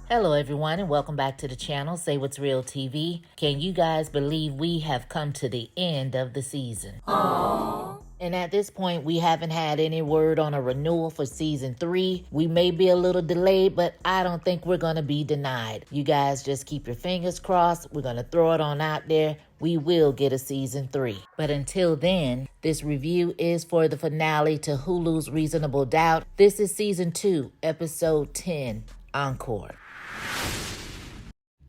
Hello everyone and welcome back to the channel, Say What's Real TV. Can you guys believe we have come to the end of the season? Aww. And at this point, we haven't had any word on a renewal for season 3. We may be a little delayed, but I don't think we're going to be denied. You guys just keep your fingers crossed. We're going to throw it on out there. We will get a season 3. But until then, this review is for the finale to Hulu's Reasonable Doubt. This is season 2, episode 10, Encore.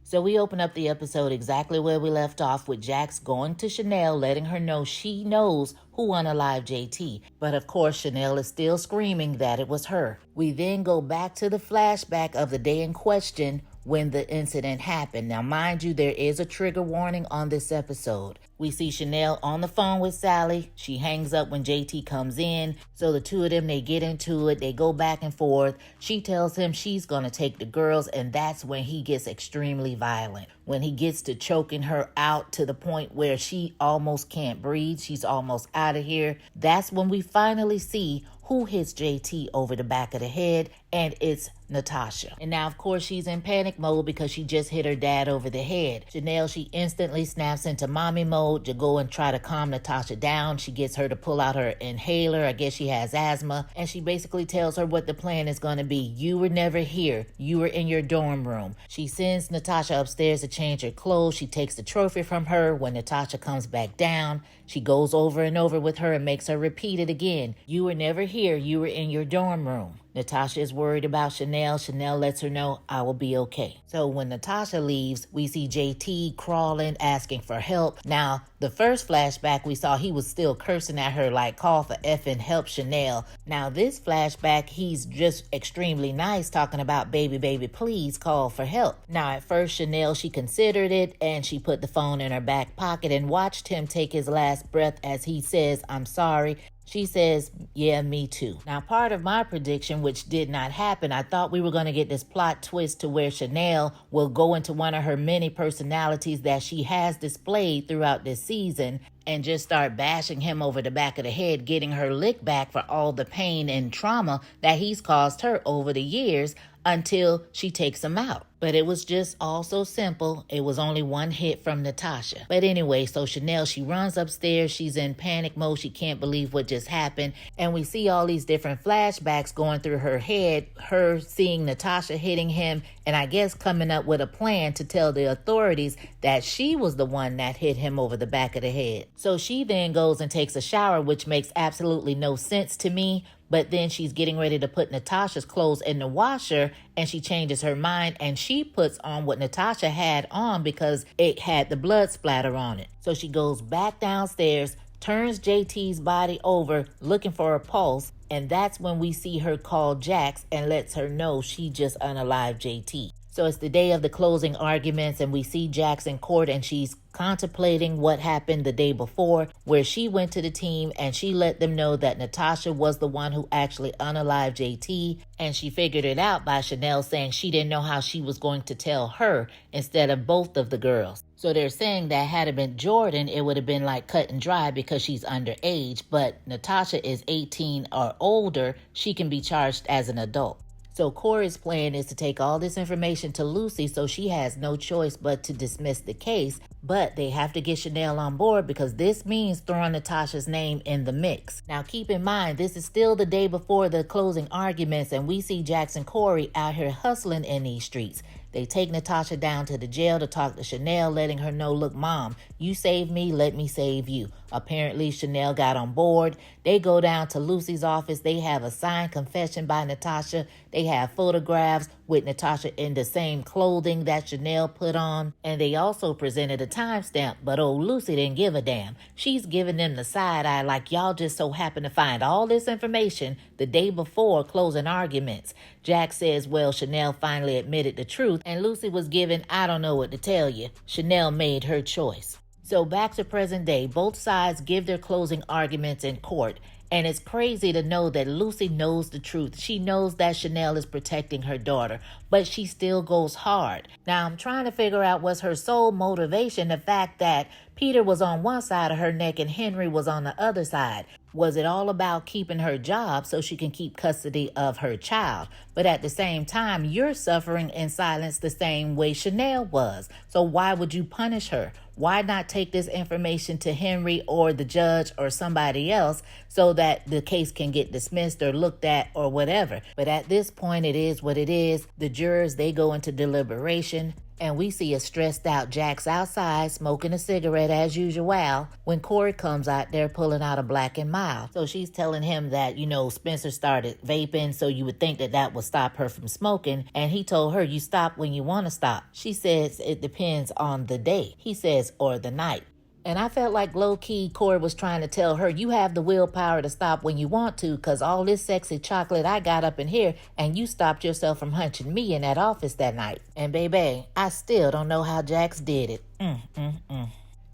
So we open up the episode exactly where we left off, with Jax going to Chanel, letting her know she knows who unalived JT. But of course, Chanel is still screaming that it was her. We then go back to the flashback of the day in question when the incident happened. Now, mind you, there is a trigger warning on this episode. We see Chanel on the phone with Sally. She hangs up when JT comes in. So the two of them, they get into it. They go back and forth. She tells him she's going to take the girls, and that's when he gets extremely violent. When he gets to choking her out to the point where she almost can't breathe. She's almost out of here. That's when we finally see who hits JT over the back of the head, and it's Natasha. And now, of course, she's in panic mode because she just hit her dad over the head. Chanel, she instantly snaps into mommy mode to go and try to calm Natasha down. She gets her to pull out her inhaler. I guess she has asthma. And she basically tells her what the plan is going to be. You were never here. You were in your dorm room. She sends Natasha upstairs to change her clothes. She takes the trophy from her. When Natasha comes back down, she goes over and over with her and makes her repeat it again. You were never here. You were in your dorm room. Natasha is worried about Chanel. Chanel lets her know, I will be okay. So when Natasha leaves, we see JT crawling, asking for help. Now, the first flashback we saw, he was still cursing at her like, call for effing help, Chanel. Now, this flashback, he's just extremely nice, talking about, baby, baby, please call for help. Now, at first, Chanel, she considered it, and she put the phone in her back pocket and watched him take his last breath as he says, I'm sorry. She says, yeah, me too. Now, part of my prediction, which did not happen, I thought we were going to get this plot twist to where Chanel will go into one of her many personalities that she has displayed throughout this season and just start bashing him over the back of the head, getting her lick back for all the pain and trauma that he's caused her over the years until she takes him out. But it was just all so simple. It was only one hit from Natasha. But anyway, so Chanel, she runs upstairs. She's in panic mode. She can't believe what just happened. And we see all these different flashbacks going through her head, her seeing Natasha hitting him, and I guess coming up with a plan to tell the authorities that she was the one that hit him over the back of the head. So she then goes and takes a shower, which makes absolutely no sense to me. But then she's getting ready to put Natasha's clothes in the washer, and she changes her mind and she puts on what Natasha had on because it had the blood splatter on it. So she goes back downstairs, turns JT's body over looking for a pulse, and that's when we see her call Jax and lets her know she just unalived JT. So it's the day of the closing arguments, and we see Jax in court, and she's contemplating what happened the day before, where she went to the team and she let them know that Natasha was the one who actually unalived JT, and she figured it out by Chanel saying she didn't know how she was going to tell her instead of both of the girls. So they're saying that had it been Jordan, it would have been like cut and dry because she's underage, but Natasha is 18 or older. She can be charged as an adult. So Corey's plan is to take all this information to Lucy, so she has no choice but to dismiss the case. But they have to get Chanel on board because this means throwing Natasha's name in the mix. Now keep in mind, this is still the day before the closing arguments, and we see Jax and Corey out here hustling in these streets. They take Natasha down to the jail to talk to Chanel, letting her know, look, Mom, you saved me, let me save you. Apparently, Chanel got on board. They go down to Lucy's office. They have a signed confession by Natasha. They have photographs with Natasha in the same clothing that Chanel put on. And they also presented a timestamp, but old Lucy didn't give a damn. She's giving them the side eye like y'all just so happen to find all this information the day before closing arguments. Jack says, well, Chanel finally admitted the truth, and Lucy was given, I don't know what to tell you. Chanel made her choice. So back to present day, both sides give their closing arguments in court. And it's crazy to know that Lucy knows the truth. She knows that Chanel is protecting her daughter, but she still goes hard. Now, I'm trying to figure out what's her sole motivation, the fact that Peter was on one side of her neck and Henry was on the other side. Was it all about keeping her job so she can keep custody of her child? But at the same time, you're suffering in silence the same way Chanel was. So why would you punish her? Why not take this information to Henry or the judge or somebody else so that the case can get dismissed or looked at or whatever? But at this point, it is what it is. The jurors, they go into deliberation. And we see a stressed out Jax outside smoking a cigarette as usual when Corey comes out there pulling out a Black and Mild. So she's telling him that, Spencer started vaping, so you would think that that would stop her from smoking. And he told her, you stop when you want to stop. She says it depends on the day. He says, or the night. And I felt like low-key Corey was trying to tell her, you have the willpower to stop when you want to, because all this sexy chocolate I got up in here, and you stopped yourself from hunching me in that office that night. And baby, I still don't know how Jax did it.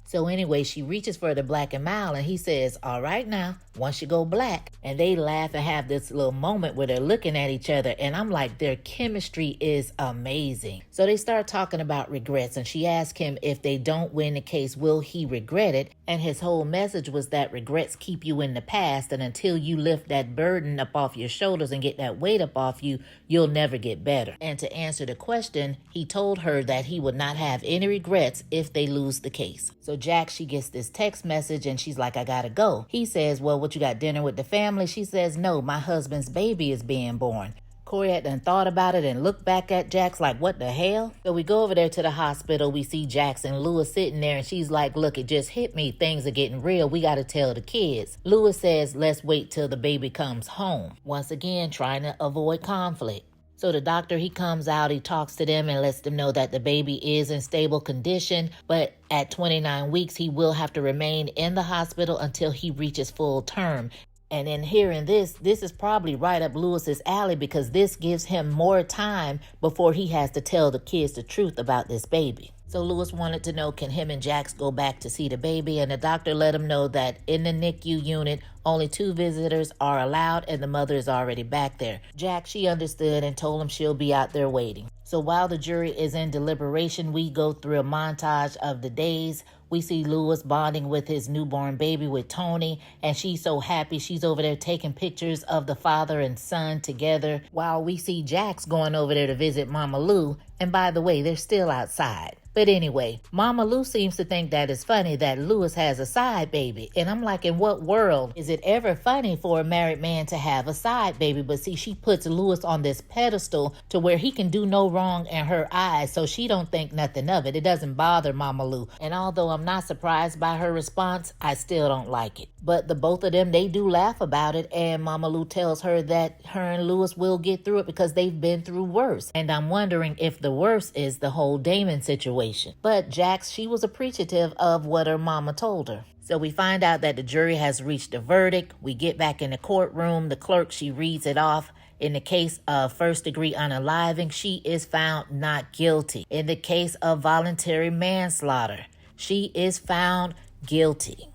So anyway, she reaches for the Black and Mild, and he says, all right now, once you go black. And they laugh and have this little moment where they're looking at each other. And I'm like, their chemistry is amazing. So they start talking about regrets. And she asked him if they don't win the case, will he regret it? And his whole message was that regrets keep you in the past. And until you lift that burden up off your shoulders and get that weight up off you, you'll never get better. And to answer the question, he told her that he would not have any regrets if they lose the case. So Jax, she gets this text message and she's like, I gotta go. He says, well, what, you got dinner with the family? She says, no, my husband's baby is being born. Corey had done thought about it and looked back at Jax like, what the hell? So we go over there to the hospital. We see Jax and Lewis sitting there and she's like, look, it just hit me. Things are getting real. We got to tell the kids. Lewis says, let's wait till the baby comes home. Once again, trying to avoid conflict. So the doctor, he comes out, he talks to them and lets them know that the baby is in stable condition, but at 29 weeks, he will have to remain in the hospital until he reaches full term. And in hearing this is probably right up Lewis's alley because this gives him more time before he has to tell the kids the truth about this baby. So Lewis wanted to know, can him and Jax go back to see the baby? And the doctor let him know that in the NICU unit, only 2 visitors are allowed and the mother is already back there. Jax, she understood and told him she'll be out there waiting. So while the jury is in deliberation, we go through a montage of the days. We see Lewis bonding with his newborn baby with Tony, and she's so happy. She's over there taking pictures of the father and son together, while we see Jax going over there to visit Mama Lou. And by the way, they're still outside. But anyway, Mama Lou seems to think that it's funny that Lewis has a side baby. And I'm like, in what world is it ever funny for a married man to have a side baby? But see, she puts Lewis on this pedestal to where he can do no wrong in her eyes. So she don't think nothing of it. It doesn't bother Mama Lou. And although I'm not surprised by her response, I still don't like it. But the both of them, they do laugh about it. And Mama Lou tells her that her and Lewis will get through it because they've been through worse. And I'm wondering if the worst is the whole Damon situation. But Jax, she was appreciative of what her mama told her. So we find out that the jury has reached a verdict. We get back in the courtroom. The clerk, she reads it off. In the case of first-degree unaliving, she is found not guilty. In the case of voluntary manslaughter, she is found guilty.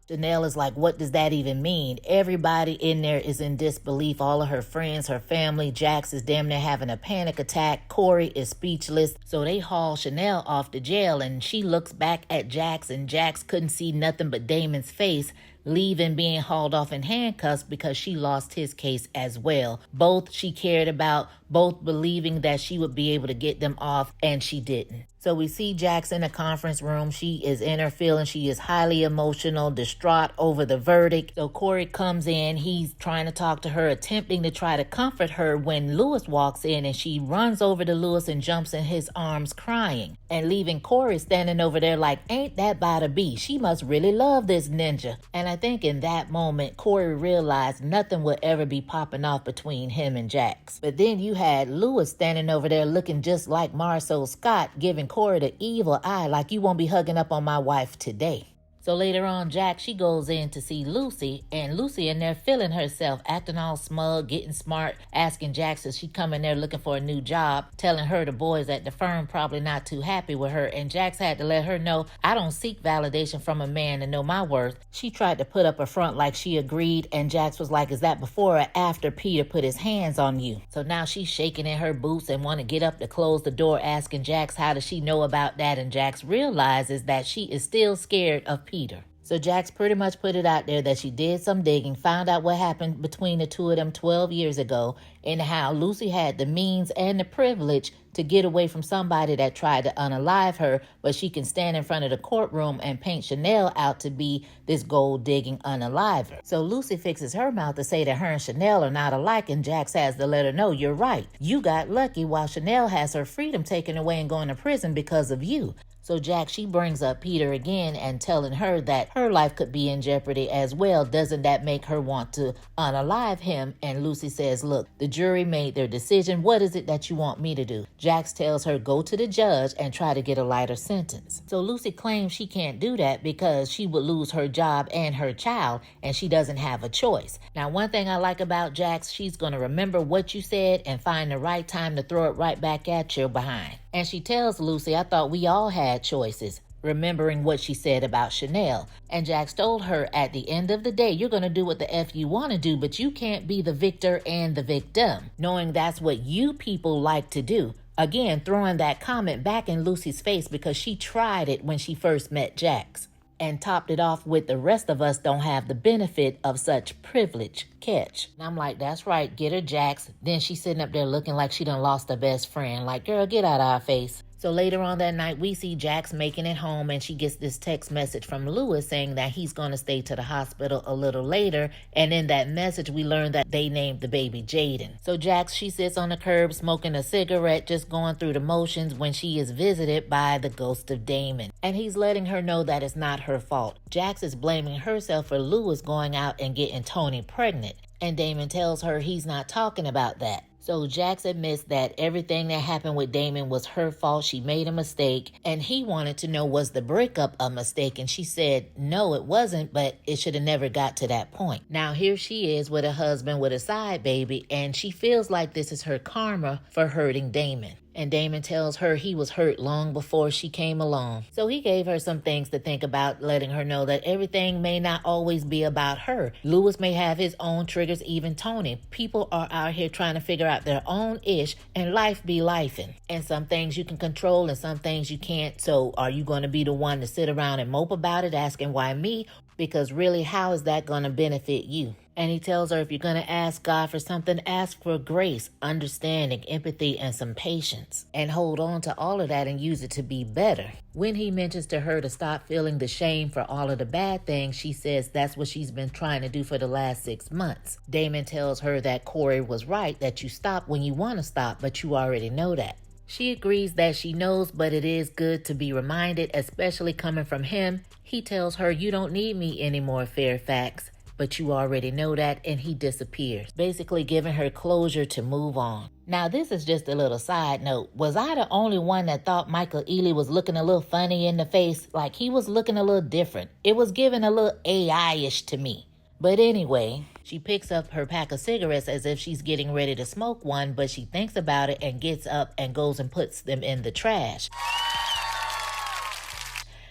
Chanel is like, what does that even mean? Everybody in there is in disbelief. All of her friends, her family. Jax is damn near having a panic attack. Corey is speechless. So they haul Chanel off to jail, and she looks back at Jax, and Jax couldn't see nothing but Damon's face, leaving, being hauled off in handcuffs because she lost his case as well. Both she cared about, both believing that she would be able to get them off, and she didn't. So we see Jax in a conference room. She is in her feelings. She is highly emotional, distraught over the verdict. So Corey comes in. He's trying to talk to her, attempting to try to comfort her when Lewis walks in, and she runs over to Lewis and jumps in his arms crying, and leaving Corey standing over there like, ain't that about to be? She must really love this ninja. And I think in that moment, Corey realized nothing would ever be popping off between him and Jax. But then you had Lewis standing over there looking just like Marceau Scott, giving Corey the evil eye like, you won't be hugging up on my wife today. So later on, Jax, she goes in to see Lucy, and Lucy in there feeling herself, acting all smug, getting smart, asking Jax if she come in there looking for a new job, telling her the boys at the firm probably not too happy with her, and Jax had to let her know, I don't seek validation from a man to know my worth. She tried to put up a front like she agreed, and Jax was like, is that before or after Peter put his hands on you? So now she's shaking in her boots and want to get up to close the door, asking Jax how does she know about that, and Jax realizes that she is still scared of Peter. So Jax pretty much put it out there that she did some digging, found out what happened between the two of them 12 years ago, and how Lucy had the means and the privilege to get away from somebody that tried to unalive her, but she can stand in front of the courtroom and paint Chanel out to be this gold-digging unaliver. So Lucy fixes her mouth to say that her and Chanel are not alike, and Jax has to let her know, you're right. You got lucky while Chanel has her freedom taken away and going to prison because of you. So Jax, she brings up Peter again and telling her that her life could be in jeopardy as well. Doesn't that make her want to unalive him? And Lucy says, look, the jury made their decision. What is it that you want me to do? Jax tells her, go to the judge and try to get a lighter sentence. So Lucy claims she can't do that because she would lose her job and her child, and she doesn't have a choice. Now, one thing I like about Jax, she's going to remember what you said and find the right time to throw it right back at your behind. And she tells Lucy, I thought we all had choices, remembering what she said about Chanel. And Jax told her, at the end of the day, you're going to do what the F you want to do, but you can't be the victor and the victim, knowing that's what you people like to do. Again, throwing that comment back in Lucy's face because she tried it when she first met Jax. And topped it off with the rest of us don't have the benefit of such privilege. Catch. And I'm like, that's right, get her, Jax. Then she's sitting up there looking like she done lost her best friend. Like, girl, get out of our face. So later on that night, we see Jax making it home, and she gets this text message from Lewis saying that he's going to stay to the hospital a little later. And in that message, we learn that they named the baby Jaden. So Jax, she sits on the curb smoking a cigarette, just going through the motions when she is visited by the ghost of Damon. And he's letting her know that it's not her fault. Jax is blaming herself for Lewis going out and getting Tony pregnant. And Damon tells her he's not talking about that. So Jax admits that everything that happened with Damon was her fault. She made a mistake, and he wanted to know, was the breakup a mistake? And she said, no, it wasn't, but it should have never got to that point. Now here she is with a husband with a side baby, and she feels like this is her karma for hurting Damon. And Damon tells her he was hurt long before she came along. So he gave her some things to think about, letting her know that everything may not always be about her. Lewis may have his own triggers, even Tony. People are out here trying to figure out their own ish, and life be lifing. And some things you can control and some things you can't. So are you going to be the one to sit around and mope about it, asking why me? Because really, how is that going to benefit you? And he tells her, if you're going to ask God for something, ask for grace, understanding, empathy, and some patience. And hold on to all of that and use it to be better. When he mentions to her to stop feeling the shame for all of the bad things, she says that's what she's been trying to do for the last 6 months. Damon tells her that Corey was right, that you stop when you want to stop, but you already know that. She agrees that she knows, but it is good to be reminded, especially coming from him. He tells her, you don't need me anymore, Fairfax. But you already know that, and he disappears, basically giving her closure to move on. Now, this is just a little side note. Was I the only one that thought Michael Ealy was looking a little funny in the face? Like, he was looking a little different. It was giving a little AI-ish to me. But anyway, she picks up her pack of cigarettes as if she's getting ready to smoke one, but she thinks about it and gets up and goes and puts them in the trash.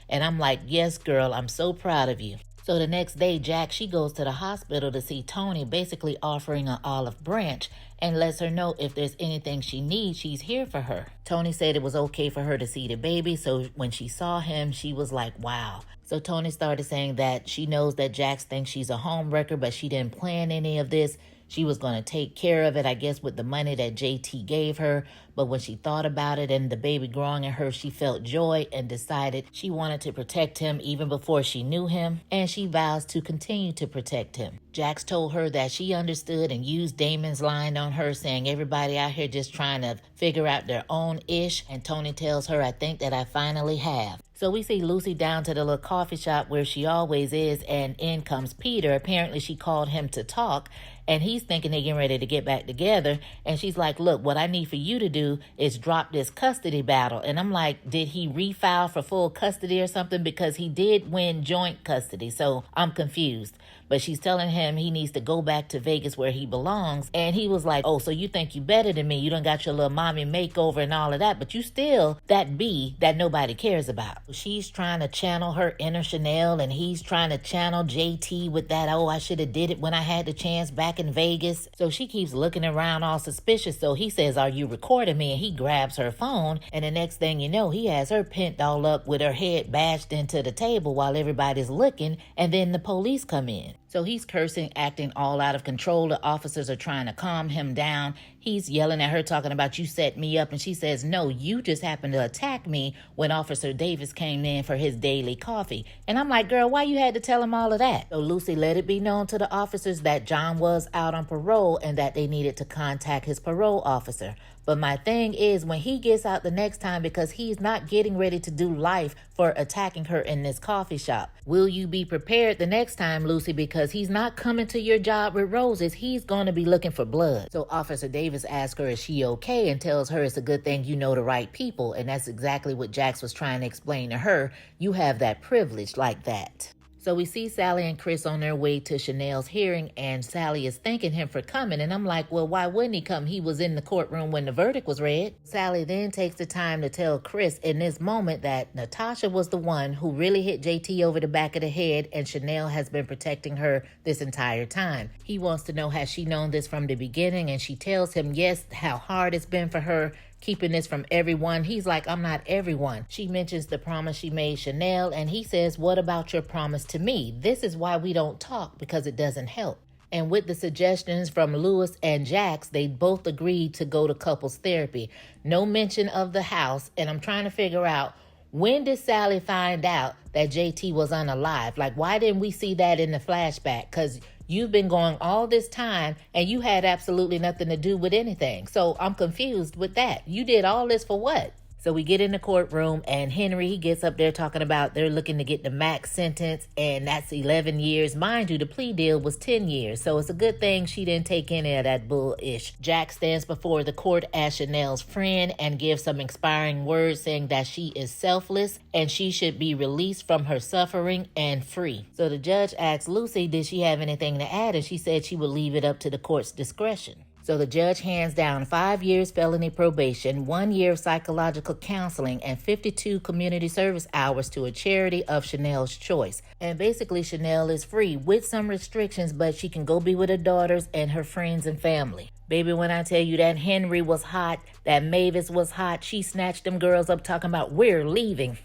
And I'm like, yes, girl, I'm so proud of you. So the next day, Jax, she goes to the hospital to see Tony, basically offering an olive branch, and lets her know if there's anything she needs, she's here for her. Tony said it was okay for her to see the baby, so when she saw him, she was like, wow. So Tony started saying that she knows that Jax thinks she's a homewrecker, but she didn't plan any of this. She was going to take care of it, I guess, with the money that JT gave her. But when she thought about it and the baby growing in her, she felt joy and decided she wanted to protect him even before she knew him. And she vows to continue to protect him. Jax told her that she understood and used Damon's line on her, saying everybody out here just trying to figure out their own ish. And Tony tells her, I think that I finally have. So we see Lucy down to the little coffee shop where she always is, and in comes Peter. Apparently she called him to talk, and he's thinking they're getting ready to get back together. And she's like, look, what I need for you to do is drop this custody battle. And I'm like, did he refile for full custody or something? Because he did win joint custody, so I'm confused. but she's telling him he needs to go back to Vegas where he belongs. And he was like, oh, so you think you better than me? You done got your little mommy makeover and all of that, but you still that B that nobody cares about. She's trying to channel her inner Chanel, and he's trying to channel JT with that, oh, I should have did it when I had the chance back in Vegas. So she keeps looking around all suspicious. So he says, are you recording me? And he grabs her phone, and the next thing you know, he has her pent all up with her head bashed into the table while everybody's looking, and then the police come in. So he's cursing, acting all out of control. The officers are trying to calm him down. He's yelling at her, talking about, you set me up. And she says, no, you just happened to attack me when Officer Davis came in for his daily coffee. And I'm like, girl, why you had to tell him all of that? So Lucy let it be known to the officers that John was out on parole and that they needed to contact his parole officer. But my thing is, when he gets out the next time, because he's not getting ready to do life for attacking her in this coffee shop, will you be prepared the next time, Lucy? Because he's not coming to your job with roses. He's going to be looking for blood. So Officer Davis asks her, is she okay? And tells her it's a good thing you know the right people. And that's exactly what Jax was trying to explain to her. You have that privilege like that. So we see Sally and Chris on their way to Chanel's hearing, and Sally is thanking him for coming. And I'm like, well, why wouldn't he come? He was in the courtroom when the verdict was read. Sally then takes the time to tell Chris in this moment that Natasha was the one who really hit JT over the back of the head, and Chanel has been protecting her this entire time. He wants to know, has she known this from the beginning? And she tells him, yes, how hard it's been for her keeping this from everyone. He's like, I'm not everyone. She mentions the promise she made Chanel, and he says, what about your promise to me? This is why we don't talk, because it doesn't help. And with the suggestions from Lewis and Jax, they both agreed to go to couples therapy. No mention of the house, and I'm trying to figure out, when did Sally find out that JT was unalive? Like, why didn't we see that in the flashback? Because you've been going all this time and you had absolutely nothing to do with anything. So I'm confused with that. You did all this for what? So we get in the courtroom, and Henry, he gets up there talking about they're looking to get the max sentence, and that's 11 years. Mind you, the plea deal was 10 years, so it's a good thing she didn't take any of that bullish. Jack stands before the court as Chanel's friend and gives some inspiring words, saying that she is selfless and she should be released from her suffering and free. So the judge asks Lucy, did she have anything to add? And she said she would leave it up to the court's discretion. So the judge hands down 5 years felony probation, 1 year of psychological counseling, and 52 community service hours to a charity of Chanel's choice. And basically, Chanel is free with some restrictions, but she can go be with her daughters and her friends and family. Baby, when I tell you that Henry was hot, that Mavis was hot, she snatched them girls up talking about, we're leaving.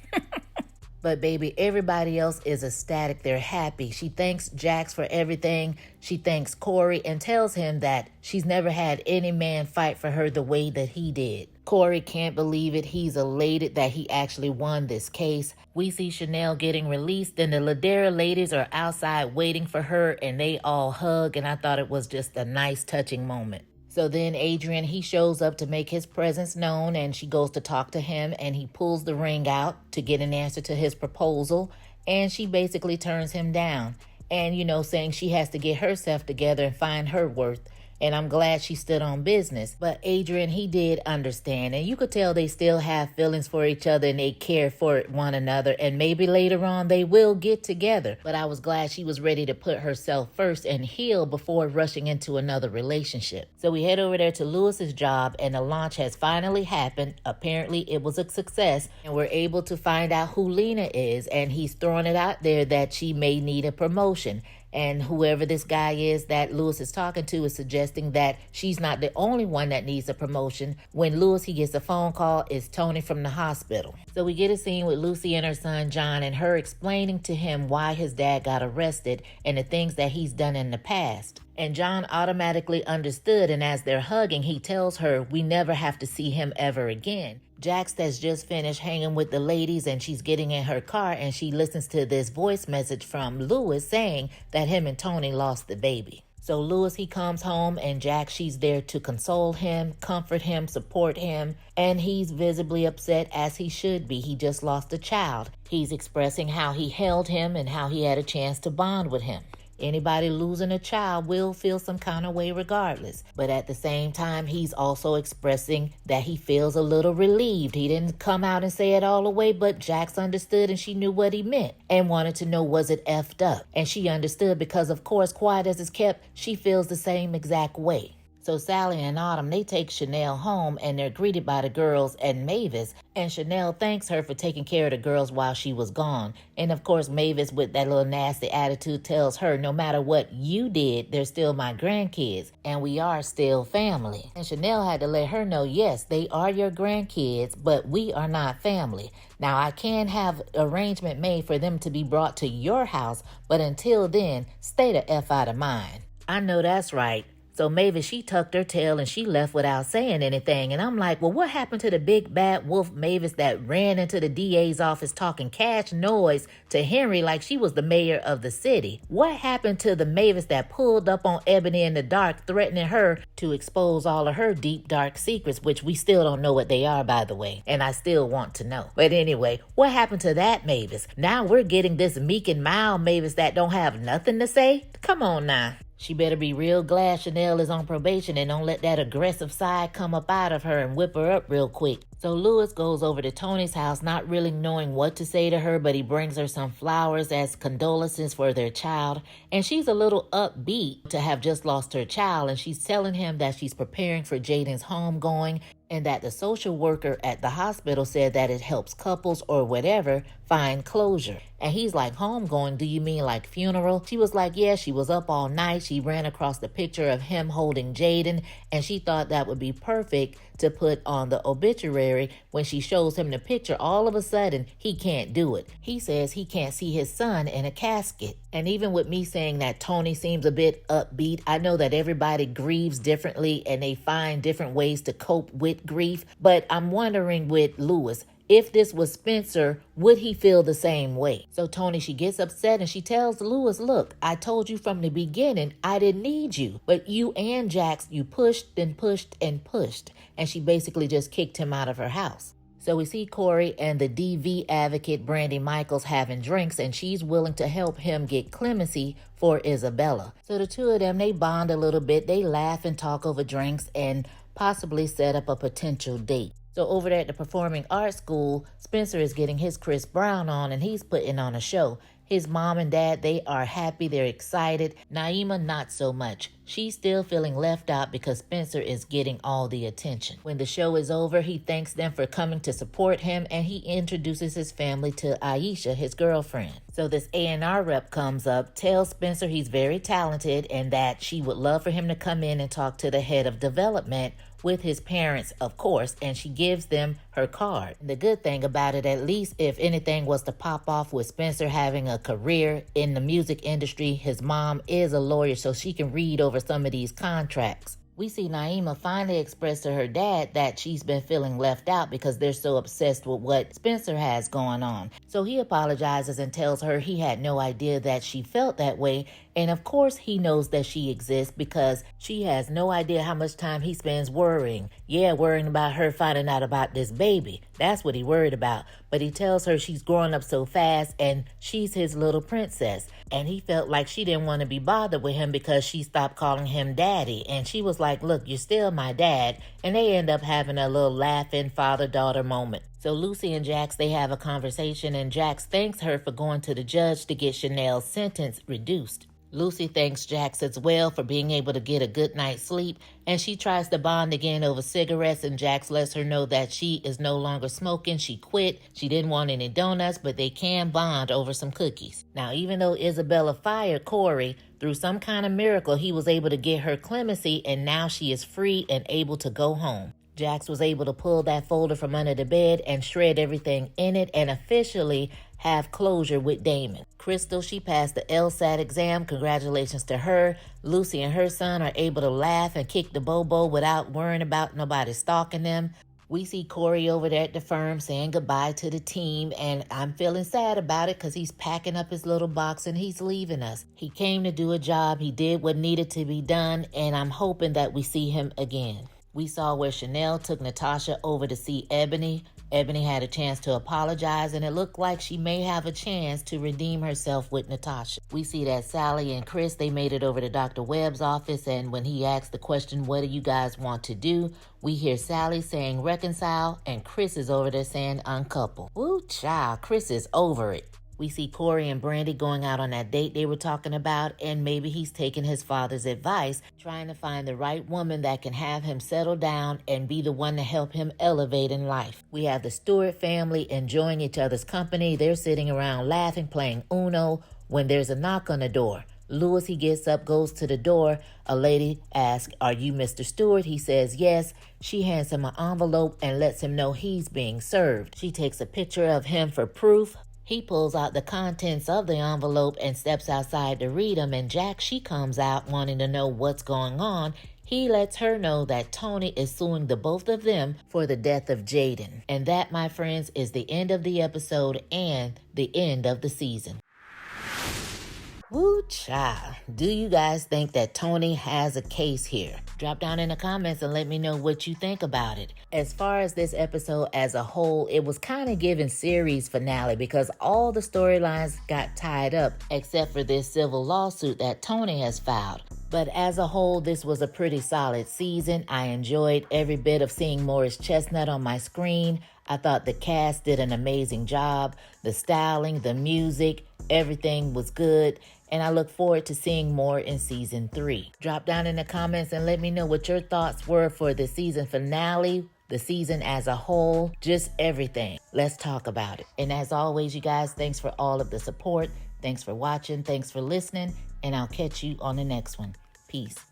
But baby, everybody else is ecstatic. They're happy. She thanks Jax for everything. She thanks Corey and tells him that she's never had any man fight for her the way that he did. Corey can't believe it. He's elated that he actually won this case. We see Chanel getting released, and the Ladera ladies are outside waiting for her, and they all hug, and I thought it was just a nice, touching moment. So then Adrian, he shows up to make his presence known, and she goes to talk to him, and he pulls the ring out to get an answer to his proposal, and she basically turns him down. And, saying she has to get herself together and find her worth. And I'm glad she stood on business. But Adrian, he did understand. And you could tell they still have feelings for each other and they care for one another. And maybe later on they will get together. But I was glad she was ready to put herself first and heal before rushing into another relationship. So we head over there to Lewis's job, and the launch has finally happened. Apparently it was a success. And we're able to find out who Lena is. And he's throwing it out there that she may need a promotion. And whoever this guy is that Lewis is talking to is suggesting that she's not the only one that needs a promotion. When Lewis, he gets a phone call, it's Tony from the hospital. So we get a scene with Lucy and her son John, and her explaining to him why his dad got arrested and the things that he's done in the past. And John automatically understood, and as they're hugging, he tells her we never have to see him ever again. Jax has just finished hanging with the ladies, and she's getting in her car, and she listens to this voice message from Lewis saying that him and Tony lost the baby. So Lewis, he comes home, and Jax, she's there to console him, comfort him, support him, and he's visibly upset, as he should be. He just lost a child. He's expressing how he held him and how he had a chance to bond with him. Anybody losing a child will feel some kind of way regardless. But at the same time, he's also expressing that he feels a little relieved. He didn't come out and say it all the way, but Jax understood and she knew what he meant and wanted to know, was it effed up? And she understood because, of course, quiet as it's kept, she feels the same exact way. So Sally and Autumn, they take Chanel home and they're greeted by the girls and Mavis. And Chanel thanks her for taking care of the girls while she was gone. And of course, Mavis, with that little nasty attitude, tells her, no matter what you did, they're still my grandkids. And we are still family. And Chanel had to let her know, yes, they are your grandkids, but we are not family. Now, I can have arrangement made for them to be brought to your house, but until then, stay the F out of mine. I know that's right. So Mavis, she tucked her tail and she left without saying anything. And I'm like, well, what happened to the big bad wolf Mavis that ran into the DA's office talking cash noise to Henry like she was the mayor of the city? What happened to the Mavis that pulled up on Ebony in the dark, threatening her to expose all of her deep, dark secrets, which we still don't know what they are, by the way. And I still want to know. But anyway, what happened to that Mavis? Now we're getting this meek and mild Mavis that don't have nothing to say? Come on now. She better be real glad Chanel is on probation and don't let that aggressive side come up out of her and whip her up real quick. So Louis goes over to Tony's house, not really knowing what to say to her, but he brings her some flowers as condolences for their child. And she's a little upbeat to have just lost her child, and she's telling him that she's preparing for Jaden's homegoing and that the social worker at the hospital said that it helps couples or whatever find closure. And he's like, homegoing, do you mean like funeral? She was like, yeah, she was up all night. She ran across the picture of him holding Jaden, and she thought that would be perfect to put on the obituary. When she shows him the picture, all of a sudden, he can't do it. He says he can't see his son in a casket. And even with me saying that Tony seems a bit upbeat, I know that everybody grieves differently and they find different ways to cope with grief. But I'm wondering with Louis, if this was Spencer, would he feel the same way? So Tony, she gets upset and she tells Louis, look, I told you from the beginning I didn't need you. But you and Jax, you pushed and pushed and pushed. And she basically just kicked him out of her house. So we see Corey and the DV advocate Brandy Michaels having drinks, and she's willing to help him get clemency for Isabella. So the two of them, they bond a little bit. They laugh and talk over drinks and possibly set up a potential date. So over there at the Performing Arts School, Spencer is getting his Chris Brown on and he's putting on a show. His mom and dad, they are happy, they're excited. Naima, not so much. She's still feeling left out because Spencer is getting all the attention. When the show is over, he thanks them for coming to support him and he introduces his family to Aisha, his girlfriend. So this A&R rep comes up, tells Spencer he's very talented and that she would love for him to come in and talk to the head of development with his parents, of course, and she gives them her card. The good thing about it, at least if anything was to pop off with Spencer having a career in the music industry, his mom is a lawyer, so she can read over some of these contracts. We see Naima finally express to her dad that she's been feeling left out because they're so obsessed with what Spencer has going on. So he apologizes and tells her he had no idea that she felt that way. And of course he knows that she exists because she has no idea how much time he spends worrying. Yeah, worrying about her finding out about this baby. That's what he worried about. But he tells her she's growing up so fast and she's his little princess. And he felt like she didn't want to be bothered with him because she stopped calling him daddy. And she was like, look, you're still my dad. And they end up having a little laughing father-daughter moment. So Lucy and Jax, they have a conversation and Jax thanks her for going to the judge to get Chanel's sentence reduced. Lucy thanks Jax as well for being able to get a good night's sleep, and she tries to bond again over cigarettes, and Jax lets her know that she is no longer smoking. She quit. She didn't want any donuts, but they can bond over some cookies. Now, even though Isabella fired Corey, through some kind of miracle, he was able to get her clemency, and now she is free and able to go home. Jax was able to pull that folder from under the bed and shred everything in it and officially have closure with Damon. Crystal, she passed the LSAT exam. Congratulations to her. Lucy and her son are able to laugh and kick the bobo without worrying about nobody stalking them. We see Corey over there at the firm saying goodbye to the team, and I'm feeling sad about it because he's packing up his little box and he's leaving us. He came to do a job. He did what needed to be done, and I'm hoping that we see him again. We saw where Chanel took Natasha over to see Ebony. Ebony had a chance to apologize, and it looked like she may have a chance to redeem herself with Natasha. We see that Sally and Chris, they made it over to Dr. Webb's office, and when he asked the question, what do you guys want to do? We hear Sally saying reconcile, and Chris is over there saying uncouple. Woo, child, Chris is over it. We see Corey and Brandy going out on that date they were talking about, and maybe he's taking his father's advice, trying to find the right woman that can have him settle down and be the one to help him elevate in life. We have the Stewart family enjoying each other's company. They're sitting around laughing, playing Uno, when there's a knock on the door. Louis, he gets up, goes to the door. A lady asks, "Are you Mr. Stewart?" He says yes. She hands him an envelope and lets him know he's being served. She takes a picture of him for proof. He pulls out the contents of the envelope and steps outside to read them, and Jack, she comes out wanting to know what's going on. He lets her know that Tony is suing the both of them for the death of Jaden. And that, my friends, is the end of the episode and the end of the season. Woo child. Do you guys think that Tony has a case here? Drop down in the comments and let me know what you think about it. As far as this episode as a whole, it was kind of giving series finale because all the storylines got tied up except for this civil lawsuit that Tony has filed. But as a whole, this was a pretty solid season. I enjoyed every bit of seeing Morris Chestnut on my screen. I thought the cast did an amazing job. The styling, the music, everything was good. And I look forward to seeing more in season 3. Drop down in the comments and let me know what your thoughts were for the season finale, the season as a whole, just everything. Let's talk about it. And as always, you guys, thanks for all of the support. Thanks for watching. Thanks for listening. And I'll catch you on the next one. Peace.